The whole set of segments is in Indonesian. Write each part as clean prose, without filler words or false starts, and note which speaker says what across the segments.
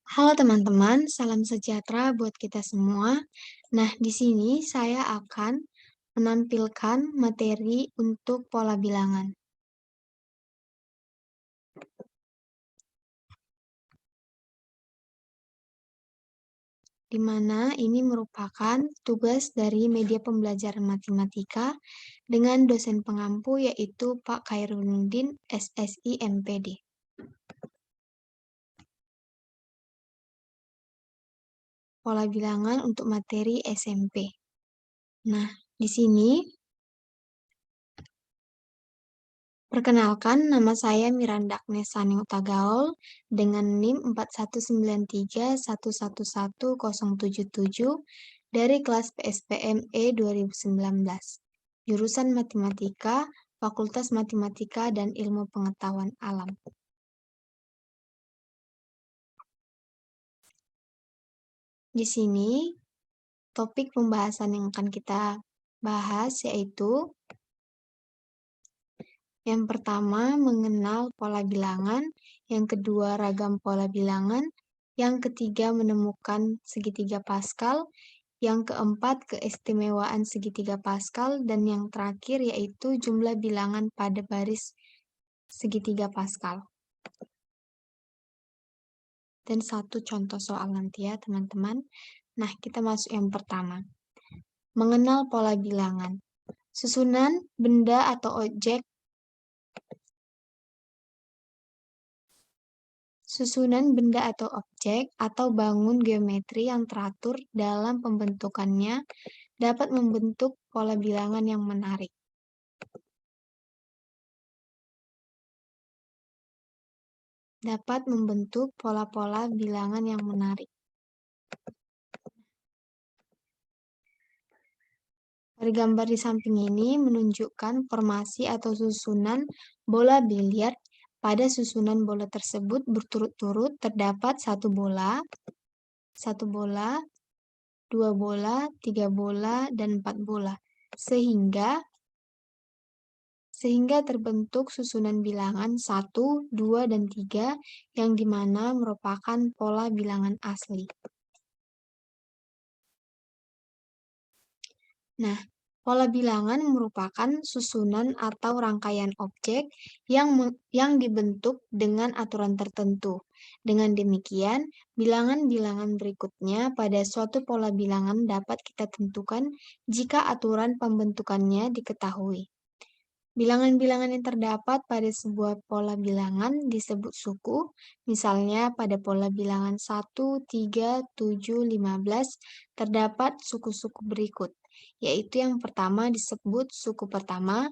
Speaker 1: Halo teman-teman, salam sejahtera buat kita semua. Nah, di sini saya akan menampilkan materi untuk pola bilangan, di mana ini merupakan tugas dari media pembelajaran matematika dengan dosen pengampu yaitu Pak Khairuddin SSI MPD. Pola bilangan untuk materi SMP. Nah, di sini perkenalkan, nama saya Miranda Agnes Saning Utagaul dengan NIM 4193111077 dari kelas PSPM E 2019, jurusan Matematika, Fakultas Matematika dan Ilmu Pengetahuan Alam. Di sini, topik pembahasan yang akan kita bahas yaitu yang pertama, mengenal pola bilangan. Yang kedua, ragam pola bilangan. Yang ketiga, menemukan segitiga Pascal. Yang keempat, keistimewaan segitiga Pascal. Dan yang terakhir yaitu jumlah bilangan pada baris segitiga Pascal. Dan satu contoh soal nanti ya teman-teman. Nah, kita masuk yang pertama. Mengenal pola bilangan. Susunan benda atau objek Susunan benda atau objek atau bangun geometri yang teratur dalam pembentukannya dapat membentuk pola bilangan yang menarik. Dapat membentuk pola-pola bilangan yang menarik. Pada gambar di samping ini menunjukkan formasi atau susunan bola biliar. Pada susunan bola tersebut berturut-turut terdapat satu bola, dua bola, tiga bola, dan 4 bola. Sehingga terbentuk susunan bilangan 1, 2, dan 3 yang dimana merupakan pola bilangan asli. Nah, pola bilangan merupakan susunan atau rangkaian objek yang dibentuk dengan aturan tertentu. Dengan demikian, bilangan-bilangan berikutnya pada suatu pola bilangan dapat kita tentukan jika aturan pembentukannya diketahui. Bilangan-bilangan yang terdapat pada sebuah pola bilangan disebut suku, misalnya pada pola bilangan 1, 3, 7, 15 terdapat suku-suku berikut, yaitu yang pertama disebut suku pertama,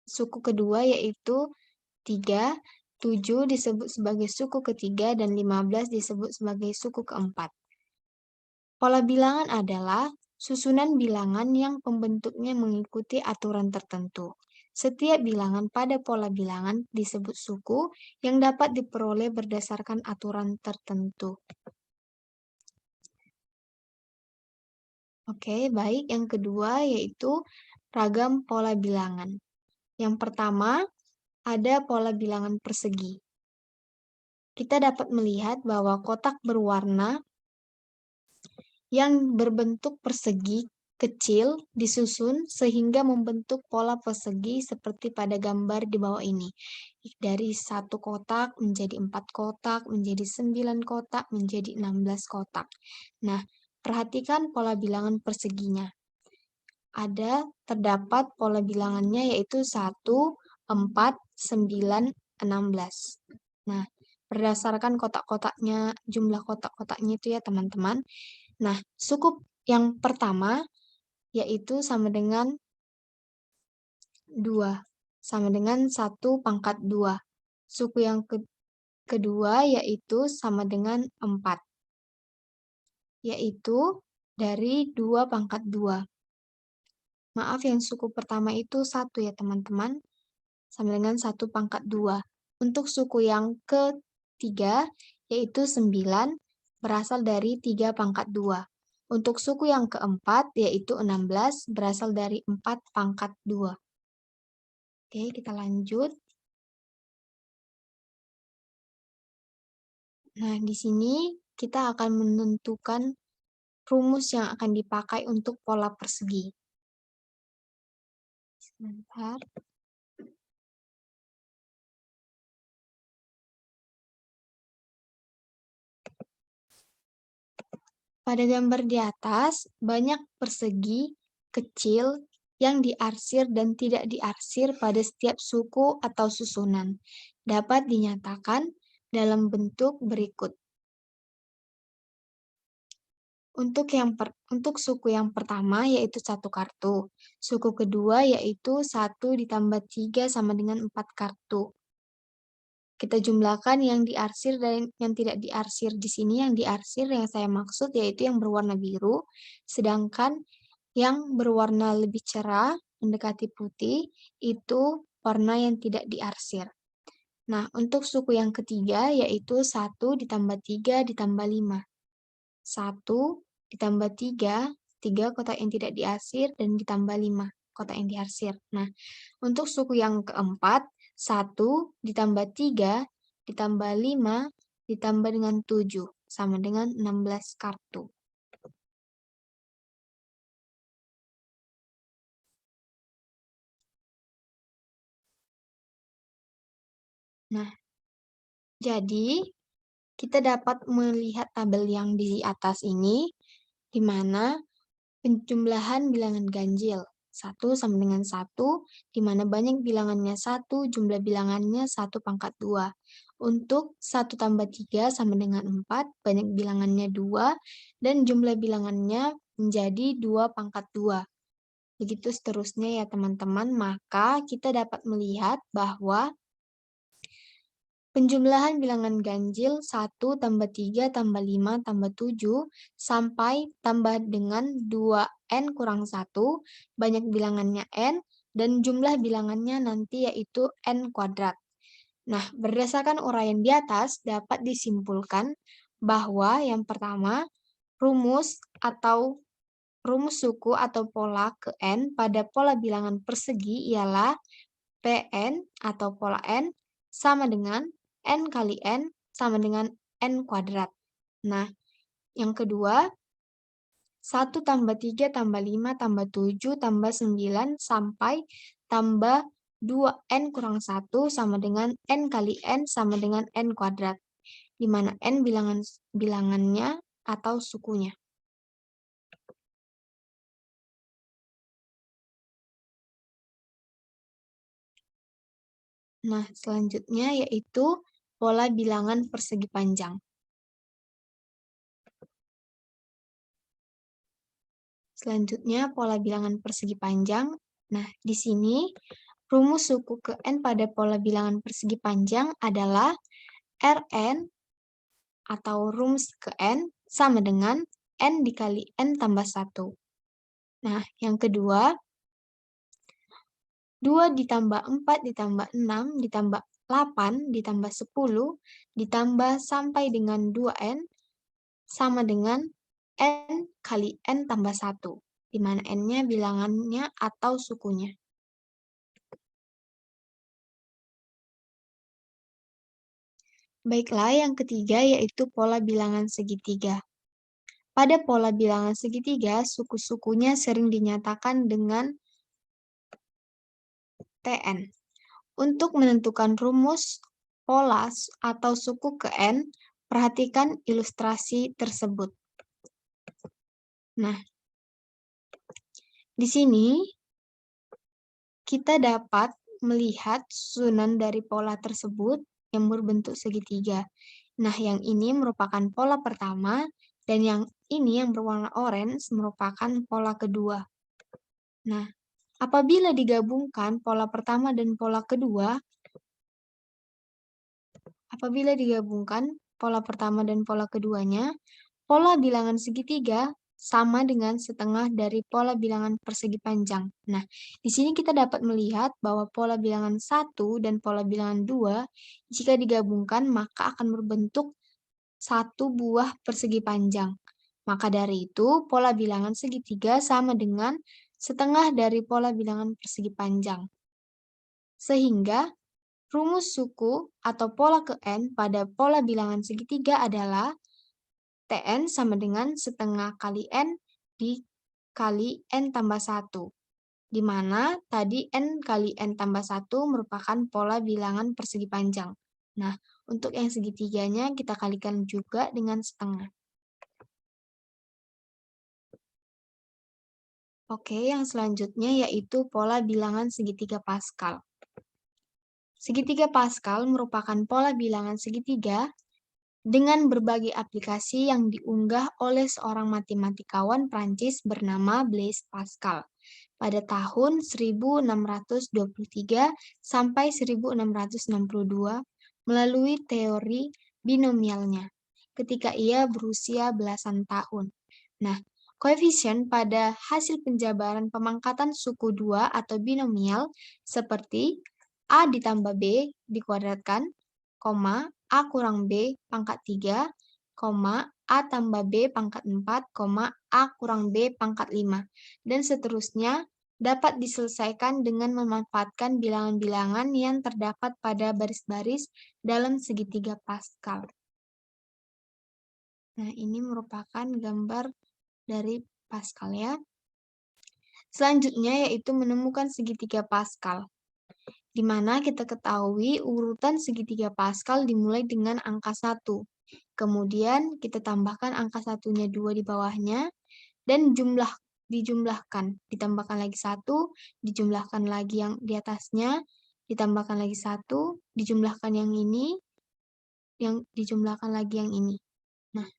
Speaker 1: suku kedua yaitu 3, 7 disebut sebagai suku ketiga, dan 15 disebut sebagai suku keempat. Pola bilangan adalah susunan bilangan yang pembentuknya mengikuti aturan tertentu. Setiap bilangan pada pola bilangan disebut suku yang dapat diperoleh berdasarkan aturan tertentu. Oke, baik. Yang kedua yaitu ragam pola bilangan. Yang pertama, ada pola bilangan persegi. Kita dapat melihat bahwa kotak berwarna yang berbentuk persegi kecil disusun sehingga membentuk pola persegi seperti pada gambar di bawah ini. Dari 1 kotak menjadi 4 kotak, menjadi 9 kotak, menjadi 16 kotak. Nah, perhatikan pola bilangan perseginya. Terdapat pola bilangannya yaitu 1, 4, 9, 16. Nah, berdasarkan kotak-kotaknya, jumlah kotak-kotaknya itu ya teman-teman. Nah, suku yang pertama yaitu sama dengan 2, sama dengan 1 pangkat 2. Suku yang kedua yaitu sama dengan 4, yaitu dari 2 pangkat 2. Maaf, yang suku pertama itu 1 ya teman-teman, sama dengan 1 pangkat 2. Untuk suku yang ketiga yaitu 9, berasal dari 3 pangkat 2. Untuk suku yang keempat yaitu 16, berasal dari 4 pangkat 2. Oke, kita lanjut. Nah, di sini kita akan menentukan rumus yang akan dipakai untuk pola persegi. Sebentar. Pada gambar di atas, banyak persegi kecil yang diarsir dan tidak diarsir pada setiap suku atau susunan. Dapat dinyatakan dalam bentuk berikut. Untuk suku yang pertama yaitu 1 kartu. Suku kedua yaitu 1 ditambah 3 sama dengan 4 kartu. Kita jumlahkan yang diarsir dan yang tidak diarsir. Di sini yang diarsir yang saya maksud yaitu yang berwarna biru, sedangkan yang berwarna lebih cerah mendekati putih itu warna yang tidak diarsir. Nah, untuk suku yang ketiga yaitu 1 ditambah 3 ditambah 5. 1 ditambah 3, 3 kotak yang tidak diarsir, dan ditambah 5 kotak yang diarsir. Nah, untuk suku yang keempat, 1 ditambah 3 ditambah 5 ditambah dengan 7, sama dengan 16 kartu. Nah, jadi kita dapat melihat tabel yang di atas ini, di mana penjumlahan bilangan ganjil. 1 sama dengan 1, di mana banyak bilangannya 1, jumlah bilangannya 1 pangkat 2. Untuk 1 tambah 3 sama dengan 4, banyak bilangannya 2, dan jumlah bilangannya menjadi 2 pangkat 2. Begitu seterusnya ya teman-teman, maka kita dapat melihat bahwa penjumlahan bilangan ganjil 1 tambah 3 tambah 5 tambah 7 sampai tambah dengan 2n kurang 1, banyak bilangannya n, dan jumlah bilangannya nanti yaitu n kuadrat. Nah, berdasarkan uraian di atas dapat disimpulkan bahwa yang pertama, rumus suku atau pola ke n pada pola bilangan persegi ialah Pn atau pola n sama dengan n kali n sama dengan n kuadrat. Nah, yang kedua, 1 tambah 3 tambah 5 tambah 7 tambah 9 sampai tambah 2n kurang 1 sama dengan n kali n sama dengan n kuadrat, di mana n bilangannya atau sukunya. Nah, selanjutnya yaitu pola bilangan persegi panjang. Selanjutnya, pola bilangan persegi panjang. Nah, di sini rumus suku ke n pada pola bilangan persegi panjang adalah Rn atau rumus ke n sama dengan n dikali n tambah 1. Nah, yang kedua, 2 ditambah 4 ditambah 6 ditambah 8 ditambah 10 ditambah sampai dengan 2n sama dengan n kali n tambah 1, di mana n-nya bilangannya atau sukunya. Baiklah, yang ketiga yaitu pola bilangan segitiga. Pada pola bilangan segitiga, suku-sukunya sering dinyatakan dengan Tn. Untuk menentukan rumus pola atau suku ke n, perhatikan ilustrasi tersebut. Nah, di sini kita dapat melihat susunan dari pola tersebut yang berbentuk segitiga. Nah, yang ini merupakan pola pertama, dan yang ini yang berwarna orange merupakan pola kedua. Nah, apabila digabungkan pola pertama dan pola kedua, keduanya, pola bilangan segitiga sama dengan setengah dari pola bilangan persegi panjang. Nah, di sini kita dapat melihat bahwa pola bilangan 1 dan pola bilangan 2, jika digabungkan maka akan berbentuk satu buah persegi panjang. Maka dari itu, pola bilangan segitiga sama dengan setengah dari pola bilangan persegi panjang. Sehingga Rumus suku atau pola ke N pada pola bilangan segitiga adalah Tn sama dengan setengah kali N dikali N tambah 1. Di mana tadi N kali N tambah 1 merupakan pola bilangan persegi panjang. Nah, untuk yang segitiganya kita kalikan juga dengan setengah. Oke, yang selanjutnya yaitu pola bilangan segitiga Pascal. Segitiga Pascal merupakan pola bilangan segitiga dengan berbagai aplikasi yang diunggah oleh seorang matematikawan Prancis bernama Blaise Pascal pada tahun 1623 sampai 1662 melalui teori binomialnya ketika ia berusia belasan tahun. Nah, koefisien pada hasil penjabaran pemangkatan suku 2 atau binomial seperti A ditambah B dikuadratkan, A kurang B pangkat 3, A tambah B pangkat 4, A kurang B pangkat 5, dan seterusnya dapat diselesaikan dengan memanfaatkan bilangan-bilangan yang terdapat pada baris-baris dalam segitiga Pascal. Nah, ini merupakan gambar dari Pascal ya. Selanjutnya yaitu menemukan segitiga Pascal, di mana kita ketahui urutan segitiga Pascal dimulai dengan angka 1. Kemudian kita tambahkan angka satunya 2 di bawahnya, dan dijumlahkan. Ditambahkan lagi 1, dijumlahkan lagi yang di atasnya, ditambahkan lagi 1, dijumlahkan yang ini, yang dijumlahkan lagi yang ini. Nah,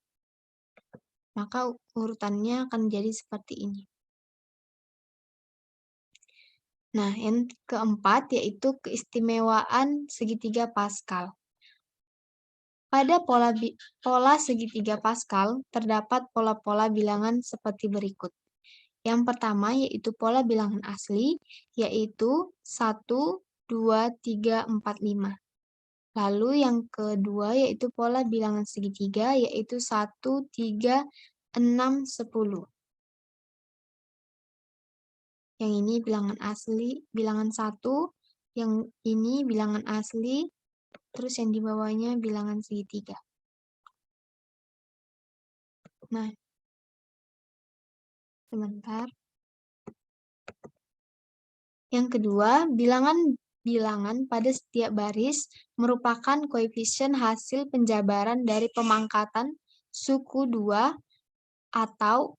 Speaker 1: maka urutannya akan jadi seperti ini. Nah, yang keempat yaitu keistimewaan segitiga Pascal. Pada pola segitiga Pascal, terdapat pola-pola bilangan seperti berikut. Yang pertama yaitu pola bilangan asli, yaitu 1, 2, 3, 4, 5. Lalu yang kedua yaitu pola bilangan segitiga, yaitu 1, 3, 6, 10. Yang ini bilangan asli, bilangan 1, yang ini bilangan asli, terus yang di bawahnya bilangan segitiga. Nah, sebentar. Yang kedua, bilangan pada setiap baris merupakan koefisien hasil penjabaran dari pemangkatan suku 2 atau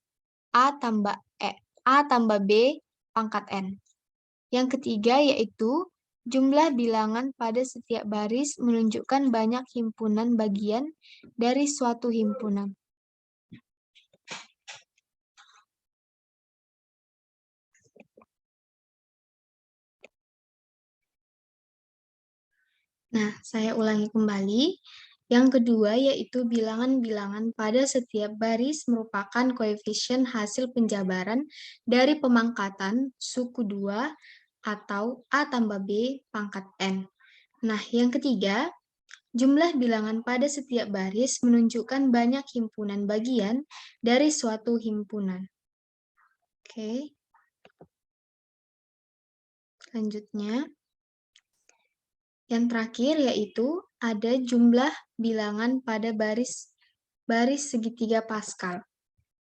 Speaker 1: A tambah B pangkat N. Yang ketiga yaitu jumlah bilangan pada setiap baris menunjukkan banyak himpunan bagian dari suatu himpunan. Nah, saya ulangi kembali. Yang kedua yaitu bilangan-bilangan pada setiap baris merupakan koefisien hasil penjabaran dari pemangkatan suku 2 atau A tambah B pangkat N. Nah, yang ketiga, jumlah bilangan pada setiap baris menunjukkan banyak himpunan bagian dari suatu himpunan. Oke. Selanjutnya, yang terakhir yaitu ada jumlah bilangan pada baris segitiga Pascal.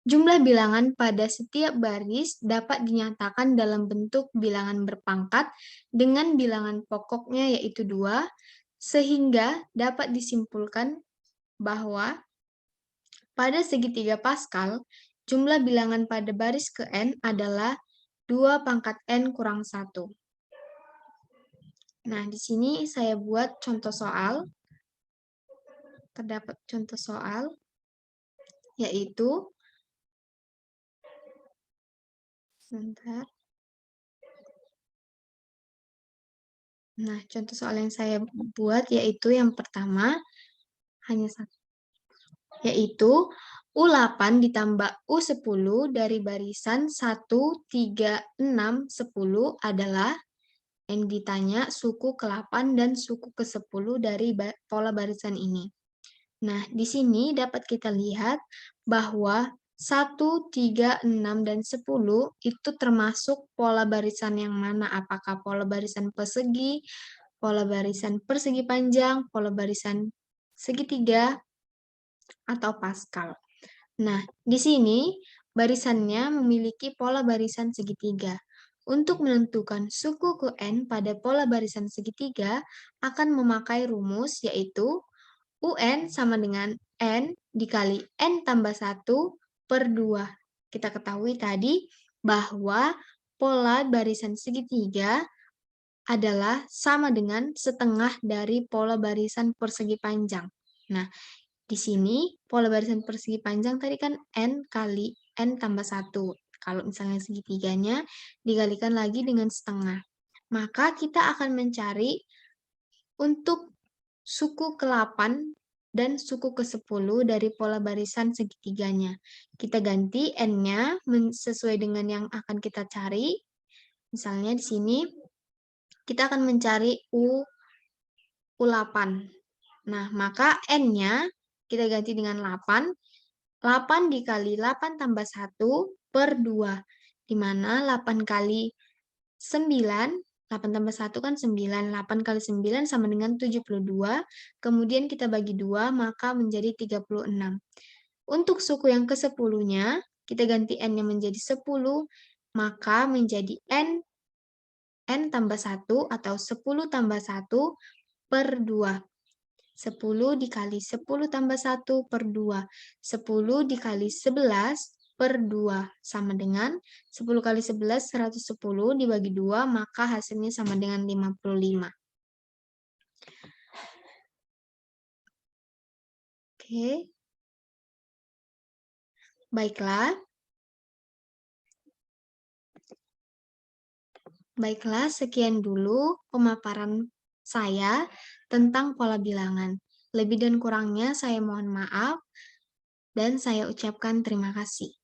Speaker 1: Jumlah bilangan pada setiap baris dapat dinyatakan dalam bentuk bilangan berpangkat dengan bilangan pokoknya yaitu 2, sehingga dapat disimpulkan bahwa pada segitiga Pascal, jumlah bilangan pada baris ke N adalah 2 pangkat N kurang 1. Nah, di sini saya buat contoh soal. Terdapat contoh soal, yaitu, sebentar. Nah, contoh soal yang saya buat yaitu yang pertama, hanya satu, yaitu U8 ditambah U10 dari barisan 1, 3, 6, 10 adalah yang ditanya suku ke-8 dan suku ke-10 dari pola barisan ini. Nah, di sini dapat kita lihat bahwa 1, 3, 6, dan 10 itu termasuk pola barisan yang mana? Apakah pola barisan persegi, pola barisan persegi panjang, pola barisan segitiga, atau Pascal. Nah, di sini barisannya memiliki pola barisan segitiga. Untuk menentukan suku ke N pada pola barisan segitiga akan memakai rumus yaitu UN sama dengan N dikali N tambah 1 per 2. Kita ketahui tadi bahwa pola barisan segitiga adalah sama dengan setengah dari pola barisan persegi panjang. Nah, di sini pola barisan persegi panjang tadi kan N kali N tambah 1. Kalau misalnya segitiganya dikalikan lagi dengan setengah. Maka kita akan mencari untuk suku ke-8 dan suku ke-10 dari pola barisan segitiganya. Kita ganti N-nya sesuai dengan yang akan kita cari. Misalnya di sini kita akan mencari U8. Nah, maka N-nya kita ganti dengan 8. 8 dikali 8 tambah 1 per 2. Di mana 8 kali 9, 8 tambah 1 kan 9. 8 kali 9 sama dengan 72. Kemudian kita bagi 2, maka menjadi 36. Untuk suku yang ke-10-nya, kita ganti N-nya menjadi 10, maka menjadi N tambah 1 atau 10 tambah 1 per 2. 10 dikali 10 tambah 1 per 2. 10 dikali 11 per 2 sama dengan 10 kali 11, 110 dibagi 2, maka hasilnya sama dengan 55. Oke. Baiklah. Baiklah, sekian dulu pemaparan saya tentang pola bilangan. Lebih dan kurangnya saya mohon maaf dan saya ucapkan terima kasih.